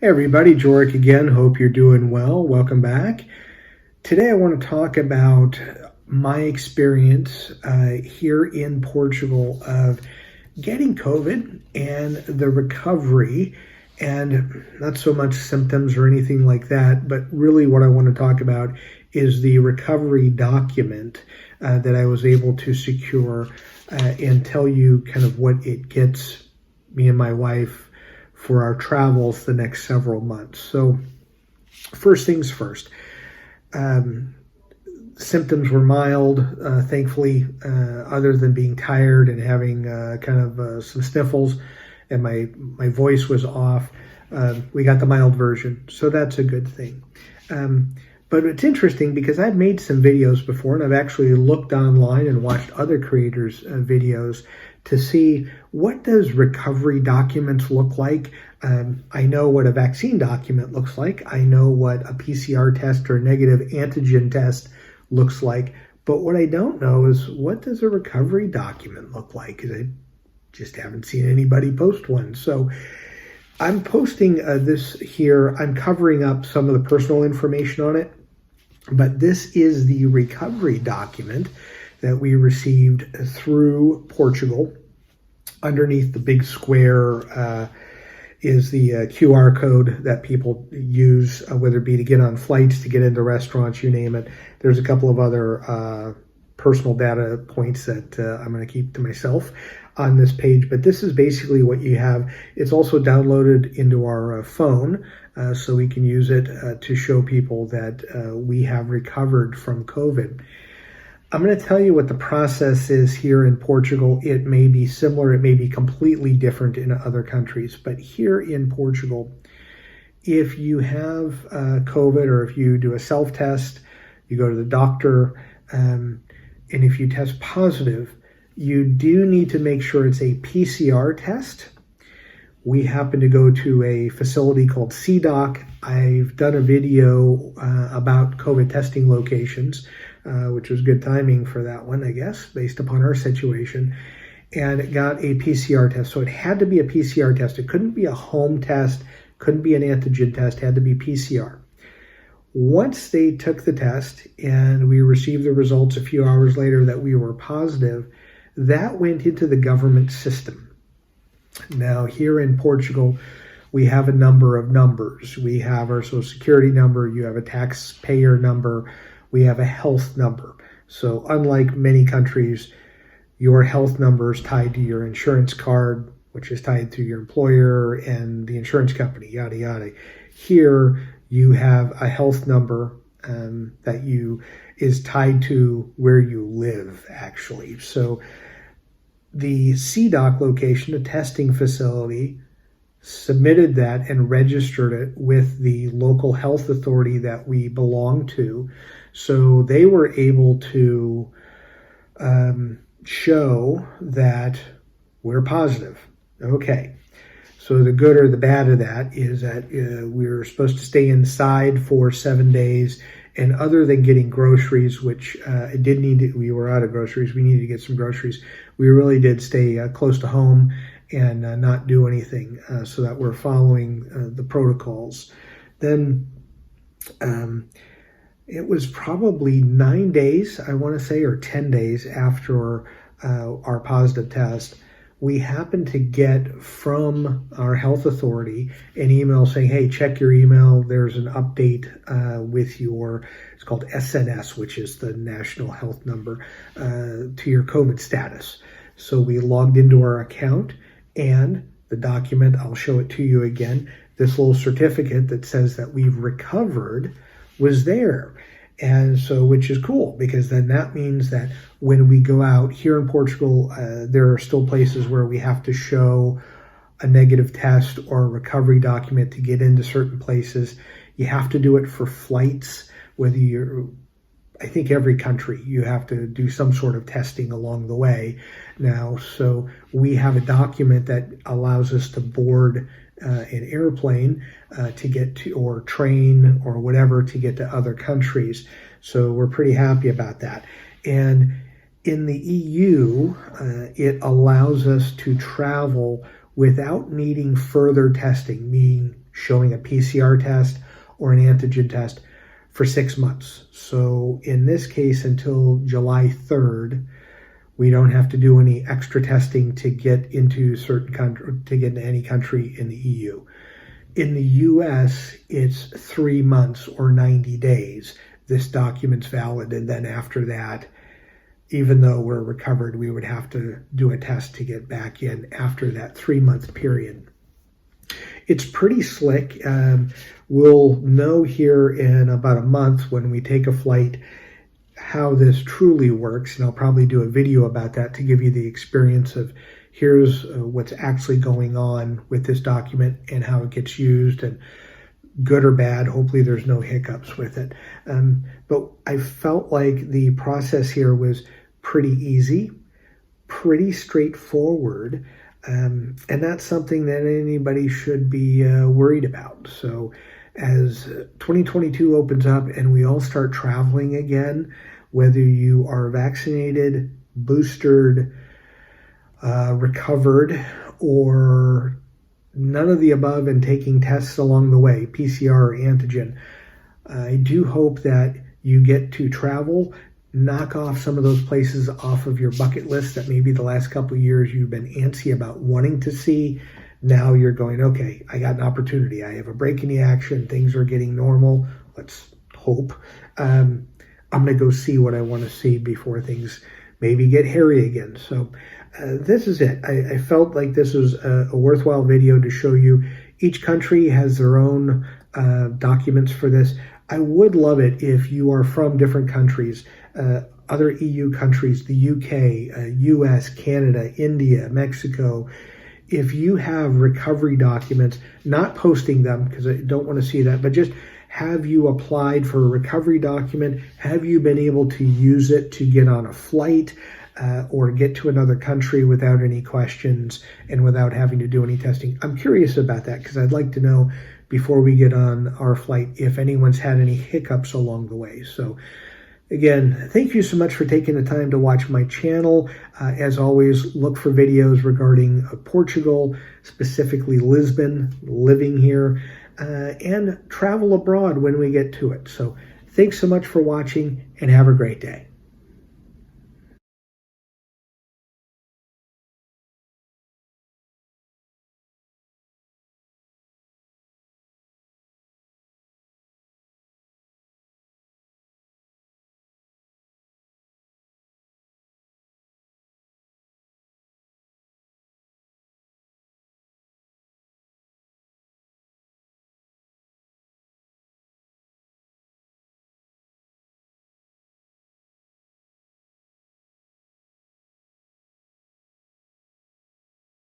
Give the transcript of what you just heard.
Hey everybody, Jorik again. Hope you're doing well. Welcome back. Today I want to talk about my experience here in Portugal of getting COVID and the recovery, and not so much symptoms or anything like that, but really what I want to talk about is the recovery document that I was able to secure and tell you kind of what it gets me and my wife for our travels the next several months. So first things first, symptoms were mild, thankfully, other than being tired and having some sniffles, and my voice was off. We got the mild version, so that's a good thing. But it's interesting because I've made some videos before, and I've actually looked online and watched other creators' videos to see what does recovery documents look like. I know what a vaccine document looks like. I know what a PCR test or a negative antigen test looks like. But what I don't know is what does a recovery document look like? Because I just haven't seen anybody post one. So I'm posting this here. I'm covering up some of the personal information on it. But this is the recovery document that we received through Portugal. Underneath the big square is the QR code that people use, whether it be to get on flights, to get into restaurants, you name it. There's a couple of other personal data points that I'm going to keep to myself on this page, but this is basically what you have. It's also downloaded into our phone, so we can use it to show people that we have recovered from COVID. I'm going to tell you what the process is here in Portugal. It may be similar, it may be completely different in other countries, but here in Portugal, if you have COVID or if you do a self-test, you go to the doctor, and if you test positive, you do need to make sure it's a PCR test. We happen to go to a facility called CDOC. I've done a video about COVID testing locations, which was good timing for that one, I guess, based upon our situation, and it got a PCR test. So it had to be a PCR test. It couldn't be a home test, couldn't be an antigen test, it had to be PCR. Once they took the test and we received the results a few hours later that we were positive, that went into the government system. Now, here in Portugal, we have a number of numbers. We have our social security number, you have a taxpayer number, we have a health number. So unlike many countries, your health number is tied to your insurance card, which is tied to your employer and the insurance company, yada, yada. Here, you have a health number that is tied to where you live, actually. So the CDOC location, a testing facility, submitted that and registered it with the local health authority that we belong to. So they were able to show that we're positive. Okay. So the good or the bad of that is that we're supposed to stay inside for 7 days. And other than getting groceries, which we were out of groceries, we needed to get some groceries. We really did stay close to home and not do anything so that we're following the protocols. Then it was probably 9 days, I want to say, or 10 days after our positive test, we happened to get from our health authority an email saying, hey, check your email. There's an update with it's called SNS, which is the national health number, to your COVID status. So we logged into our account, and the document, I'll show it to you again, this little certificate that says that we've recovered was there. And so, which is cool, because then that means that when we go out here in Portugal, there are still places where we have to show a negative test or a recovery document to get into certain places. You have to do it for flights, I think every country, you have to do some sort of testing along the way now. So we have a document that allows us to board an airplane to get to, or train or whatever, to get to other countries. So we're pretty happy about that. And in the EU, it allows us to travel without needing further testing, meaning showing a PCR test or an antigen test for 6 months. So in this case, until July 3rd, we don't have to do any extra testing to get into any country in the EU. In the US, it's 3 months or 90 days. This document's valid, and then after that, even though we're recovered, we would have to do a test to get back in after that 3-month period. It's pretty slick. We'll know here in about a month when we take a flight how this truly works, and I'll probably do a video about that to give you the experience of here's what's actually going on with this document and how it gets used, and good or bad, hopefully there's no hiccups with it. But I felt like the process here was pretty easy, pretty straightforward, and that's something that anybody should be worried about. So as 2022 opens up and we all start traveling again, whether you are vaccinated, boosted, recovered, or none of the above and taking tests along the way, PCR or antigen, I do hope that you get to travel, knock off some of those places off of your bucket list that maybe the last couple of years you've been antsy about wanting to see. Now you're going, okay, I got an opportunity. I have a break in the action. Things are getting normal. Let's hope. I'm going to go see what I want to see before things maybe get hairy again. So this is it. I felt like this was a worthwhile video to show you. Each country has their own documents for this. I would love it if you are from different countries, other EU countries, the UK, US, Canada, India, Mexico. If you have recovery documents, not posting them because I don't want to see that, but just have you applied for a recovery document? Have you been able to use it to get on a flight or get to another country without any questions and without having to do any testing? I'm curious about that because I'd like to know before we get on our flight if anyone's had any hiccups along the way. So again, thank you so much for taking the time to watch my channel. As always, look for videos regarding Portugal, specifically Lisbon, living here, and travel abroad when we get to it. So thanks so much for watching and have a great day.